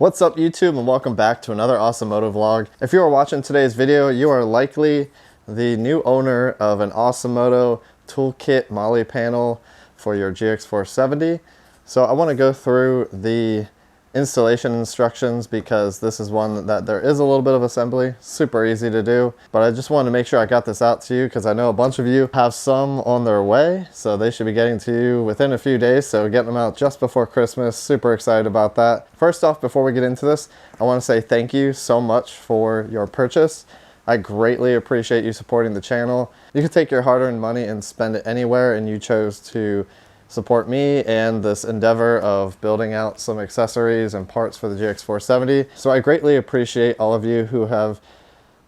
What's up YouTube, and welcome back to another Awesomoto vlog. If you are watching today's video, you are likely the new owner of an Awesomoto Toolkit Molle Panel for your GX470. So I want to go through the installation instructions because this is one that there is a little bit of assembly, super easy to do, but I just wanted to make sure I got this out to you because I know a bunch of you have some on their way, so they should be getting to you within a few days. So getting them out just before Christmas, super excited about that. First off, before we get into this, I want to say thank you so much for your purchase. I greatly appreciate you supporting the channel. You can take your hard-earned money and spend it anywhere, and you chose to support me and this endeavor of building out some accessories and parts for the GX470. So I greatly appreciate all of you who have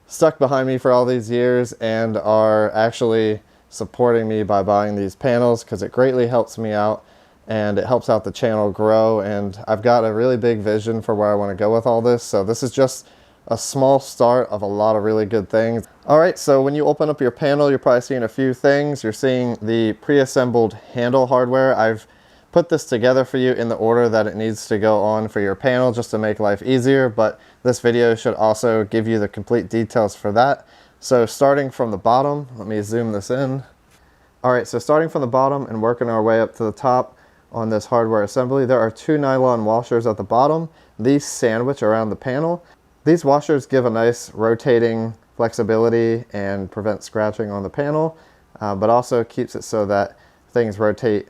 stuck behind me for all these years and are actually supporting me by buying these panels, because it greatly helps me out and it helps out the channel grow. And I've got a really big vision for where I want to go with all this. So this is just a small start of a lot of really good things. All right, so when you open up your panel, you're probably seeing a few things. You're seeing the pre-assembled handle hardware. I've put this together for you in the order that it needs to go on for your panel, just to make life easier, but this video should also give you the complete details for that. So starting from the bottom, let me zoom this in. All right, so starting from the bottom and working our way up to the top on this hardware assembly, there are two nylon washers at the bottom. These sandwich around the panel. These washers give a nice rotating flexibility and prevent scratching on the panel, but also keeps it so that things rotate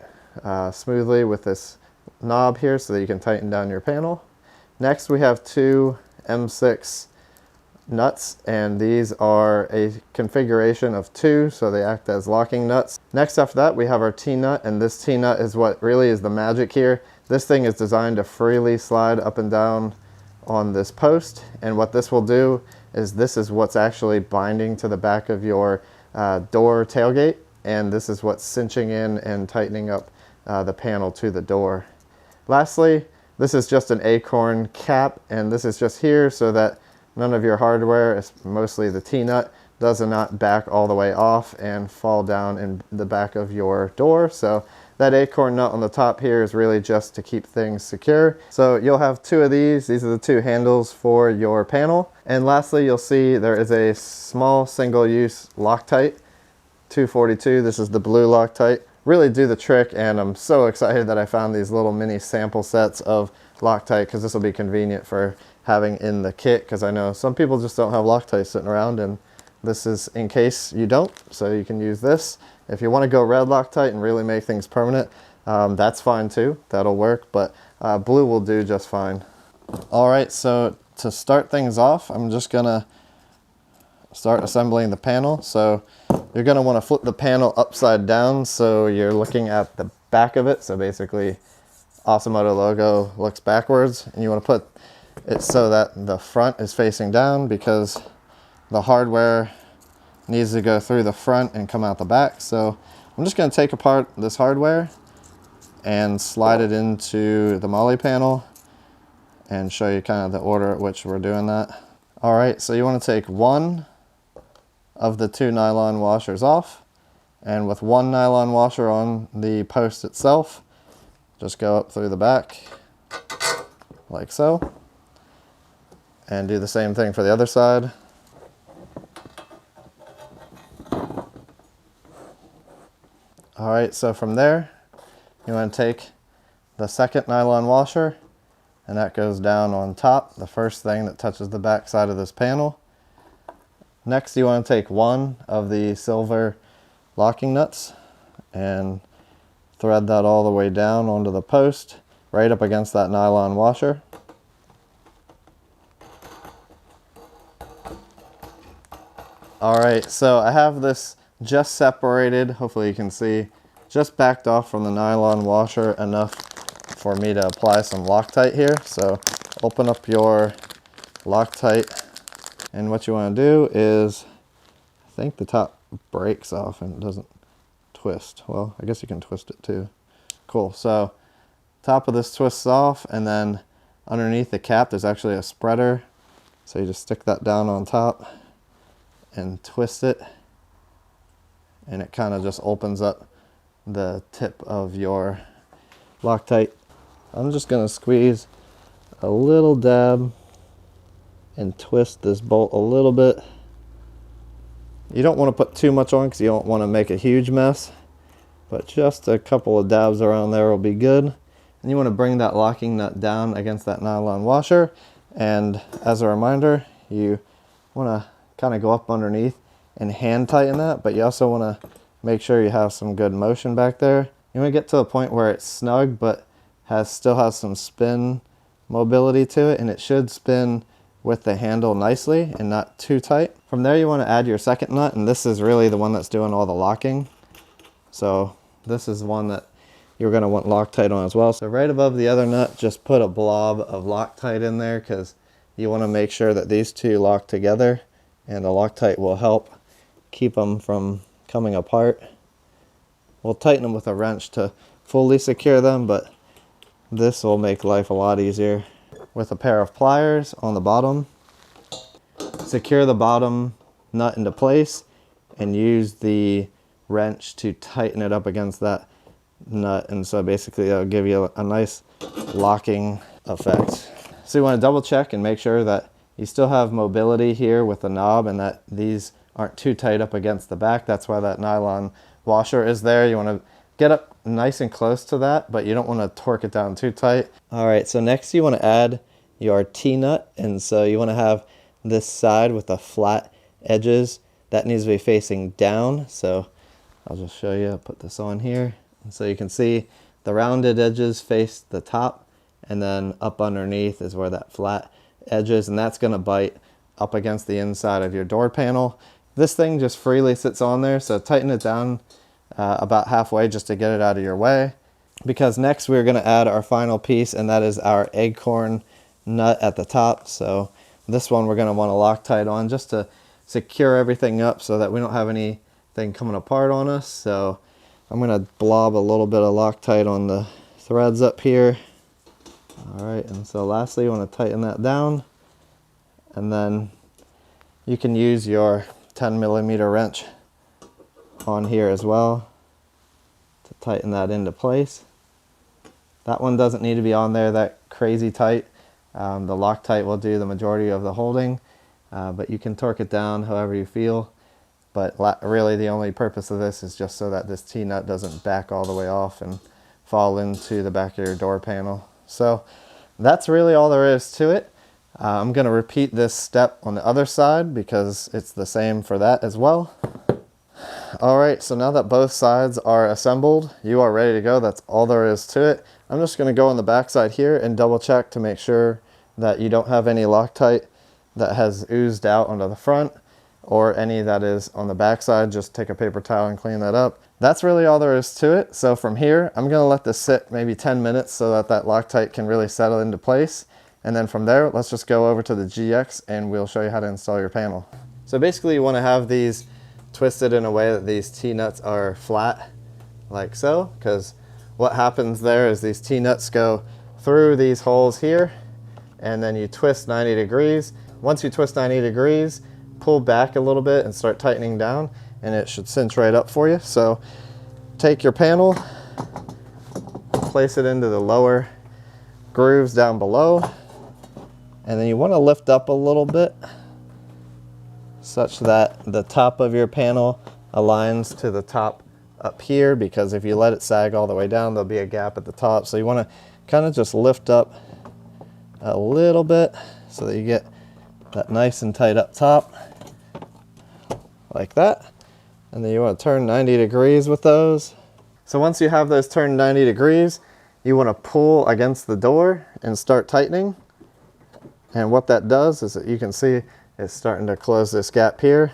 smoothly with this knob here so that you can tighten down your panel. Next, we have two M6 nuts, and these are a configuration of two, so they act as locking nuts. Next after that, we have our T-nut, and this T-nut is what really is the magic here. This thing is designed to freely slide up and down on this post, and what this will do is this is what's actually binding to the back of your door tailgate, and this is what's cinching in and tightening up the panel to the door. Lastly, this is just an acorn cap, and this is just here so that none of your hardware, mostly the T-nut, does not back all the way off and fall down in the back of your door. So that acorn nut on the top here is really just to keep things secure. So you'll have two of these. These are the two handles for your panel. And lastly, you'll see there is a small single-use Loctite 242. This is the blue Loctite. Really do the trick, and I'm so excited that I found these little mini sample sets of Loctite, because this will be convenient for having in the kit, because I know some people just don't have Loctite sitting around, and this is in case you don't, so you can use this. If you want to go red Loctite and really make things permanent, that's fine too. That'll work, but blue will do just fine. All right, so to start things off, I'm just gonna start assembling the panel. So you're gonna want to flip the panel upside down so you're looking at the back of it. So basically, Awesomoto logo looks backwards, and you want to put it so that the front is facing down, because the hardware needs to go through the front and come out the back. So I'm just going to take apart this hardware and slide it into the Molle panel and show you kind of the order at which we're doing that. All right, so you want to take one of the two nylon washers off, and with one nylon washer on the post itself, just go up through the back like so, and do the same thing for the other side. All right, so from there, you want to take the second nylon washer, and that goes down on top, the first thing that touches the back side of this panel. Next, you want to take one of the silver locking nuts and thread that all the way down onto the post, right up against that nylon washer. All right, so I have this just separated, hopefully you can see, just backed off from the nylon washer enough for me to apply some Loctite here. So open up your Loctite, and what you want to do is, I think the top breaks off and it doesn't twist. Well, I guess you can twist it too. Cool, so top of this twists off, and then underneath the cap there's actually a spreader. So you just stick that down on top and twist it, and it kind of just opens up the tip of your Loctite. I'm just going to squeeze a little dab and twist this bolt a little bit. You don't want to put too much on because you don't want to make a huge mess, but just a couple of dabs around there will be good. And you want to bring that locking nut down against that nylon washer, and as a reminder, you want to kind of go up underneath and hand tighten that, but you also want to make sure you have some good motion back there. You want to get to the point where it's snug but still has some spin mobility to it, and it should spin with the handle nicely and not too tight. From there you want to add your second nut, and this is really the one that's doing all the locking. So this is one that you're going to want Loctite on as well. So right above the other nut, just put a blob of Loctite in there because you want to make sure that these two lock together, and the Loctite will help keep them from coming apart. We'll tighten them with a wrench to fully secure them, but this will make life a lot easier. With a pair of pliers on the bottom, secure the bottom nut into place and use the wrench to tighten it up against that nut, and so basically it'll give you a nice locking effect. So you want to double check and make sure that you still have mobility here with the knob and that these aren't too tight up against the back. That's why that nylon washer is there. You want to get up nice and close to that, but you don't want to torque it down too tight. All right, so next you want to add your T-nut, and so you want to have this side with the flat edges that needs to be facing down. So I'll just show you. I'll put this on here, and so you can see the rounded edges face the top, and then up underneath is where that flat edge is, and that's going to bite up against the inside of your door panel. This thing just freely sits on there, so tighten it down about halfway just to get it out of your way, because next we're going to add our final piece, and that is our acorn nut at the top. So this one we're going to want to Loctite on just to secure everything up so that we don't have anything coming apart on us. So I'm going to blob a little bit of Loctite on the threads up here. All right, and so lastly you want to tighten that down, and then you can use your 10mm wrench on here as well to tighten that into place. That one doesn't need to be on there that crazy tight. The Loctite will do the majority of the holding, but you can torque it down however you feel. But really the only purpose of this is just so that this T-nut doesn't back all the way off and fall into the back of your door panel. So that's really all there is to it. I'm going to repeat this step on the other side because it's the same for that as well. Alright, so now that both sides are assembled, you are ready to go. That's all there is to it. I'm just going to go on the back side here and double check to make sure that you don't have any Loctite that has oozed out onto the front, or any that is on the back side. Just take a paper towel and clean that up. That's really all there is to it. So from here, I'm going to let this sit maybe 10 minutes so that that Loctite can really settle into place. And then from there, let's just go over to the GX and we'll show you how to install your panel. So basically you want to have these twisted in a way that these T-nuts are flat, like so, because what happens there is these T-nuts go through these holes here, and then you twist 90 degrees. Once you twist 90 degrees, pull back a little bit and start tightening down, and it should cinch right up for you. So take your panel, place it into the lower grooves down below, and then you want to lift up a little bit such that the top of your panel aligns to the top up here, because if you let it sag all the way down, there'll be a gap at the top. So you want to kind of just lift up a little bit so that you get that nice and tight up top, like that. And then you want to turn 90 degrees with those. So once you have those turned 90 degrees, you want to pull against the door and start tightening. And what that does is that you can see it's starting to close this gap here.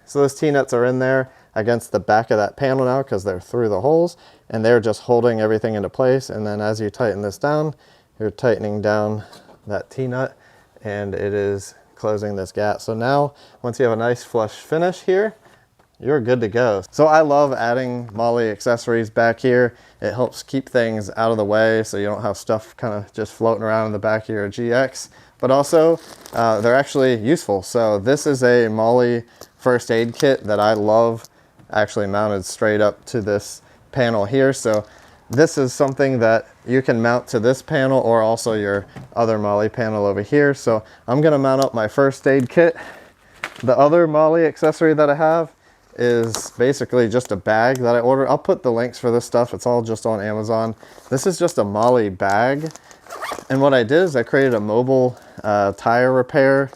So those T-nuts are in there against the back of that panel now because they're through the holes, and they're just holding everything into place. And then as you tighten this down, you're tightening down that T-nut, and it is closing this gap. So now once you have a nice flush finish here, you're good to go. So I love adding Molle accessories back here. It helps keep things out of the way so you don't have stuff kind of just floating around in the back of your GX. But also they're actually useful. So this is a Molle first aid kit that I love, actually mounted straight up to this panel here. So this is something that you can mount to this panel or also your other Molle panel over here. So I'm gonna mount up my first aid kit. The other Molle accessory that I have is basically just a bag that I ordered. I'll put the links for this stuff. It's all just on Amazon. This is just a Molle bag. And what I did is I created a mobile tire repair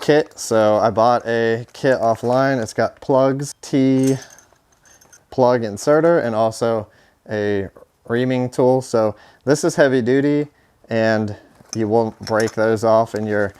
kit. So I bought a kit offline. It's got plugs, T-plug inserter, and also a reaming tool. So this is heavy duty and you won't break those off in your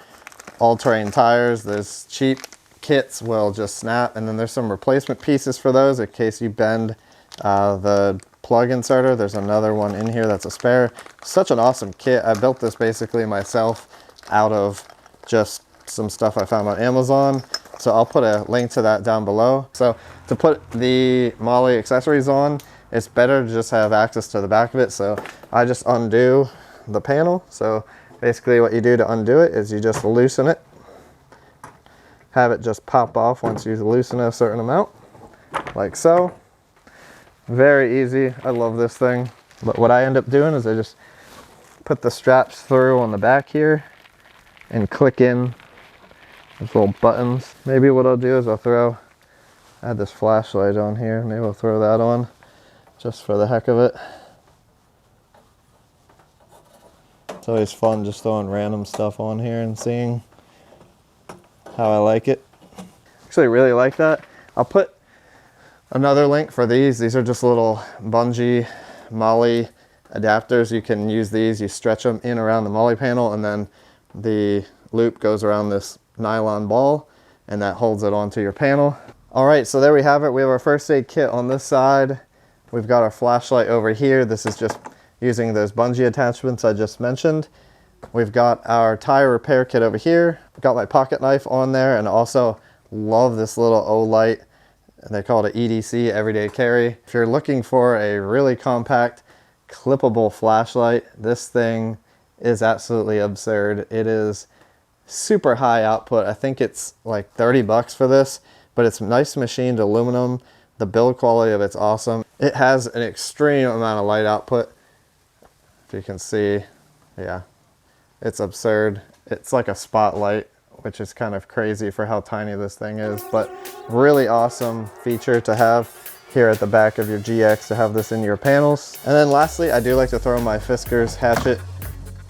all-terrain tires. Those cheap kits will just snap, and then there's some replacement pieces for those in case you bend the plug inserter. There's another one in here that's a spare. Such an awesome kit. I built this basically myself out of just some stuff I found on Amazon. So I'll put a link to that down below. So to put the Molle accessories on, it's better to just have access to the back of it. So I just undo the panel. So basically what you do to undo it is you just loosen it, have it just pop off once you loosen a certain amount, like so. Very easy. I love this thing. But what I end up doing is I just put the straps through on the back here and click in these little buttons. Maybe what I'll do is I had this flashlight on here. Maybe I'll throw that on just for the heck of it. It's always fun just throwing random stuff on here and seeing how I like it. Actually really like that. I'll put another link for these. These are just little bungee Molle adapters. You can use these. You stretch them in around the Molle panel, and then the loop goes around this nylon ball, and that holds it onto your panel. All right, so there we have it. We have our first aid kit on this side. We've got our flashlight over here. This is just using those bungee attachments I just mentioned. We've got our tire repair kit over here. I've got my pocket knife on there, and also love this little Olight. They call it an EDC, everyday carry. If you're looking for a really compact, clippable flashlight, this thing is absolutely absurd. It is super high output. I think it's like 30 bucks for this, but it's nice machined aluminum. The build quality of it's awesome. It has an extreme amount of light output. If you can see, yeah, it's absurd. It's like a spotlight, which is kind of crazy for how tiny this thing is, but really awesome feature to have here at the back of your GX, to have this in your panels. And then lastly, I do like to throw my Fiskars Hatchet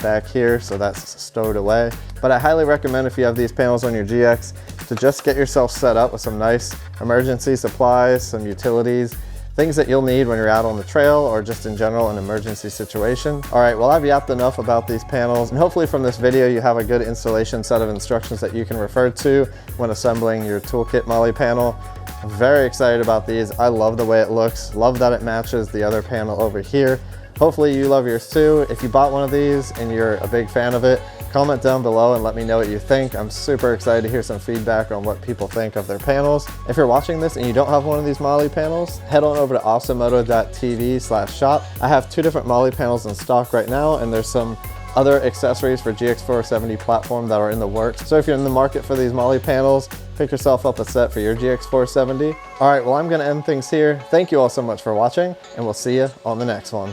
back here, so that's stowed away. But I highly recommend, if you have these panels on your GX, to just get yourself set up with some nice emergency supplies, some utilities, things that you'll need when you're out on the trail or just in general an emergency situation. All right, well, I've yapped enough about these panels, and hopefully from this video you have a good installation set of instructions that you can refer to when assembling your Toolkit Molle panel. I'm very excited about these. I love the way it looks. Love that it matches the other panel over here. Hopefully you love yours too. If you bought one of these and you're a big fan of it, comment down below and let me know what you think. I'm super excited to hear some feedback on what people think of their panels. If you're watching this and you don't have one of these Molle panels, head on over to awesomoto.tv/shop. I have 2 different Molle panels in stock right now, and there's some other accessories for GX470 platform that are in the works. So if you're in the market for these Molle panels, pick yourself up a set for your GX470. All right, well, I'm gonna end things here. Thank you all so much for watching, and we'll see you on the next one.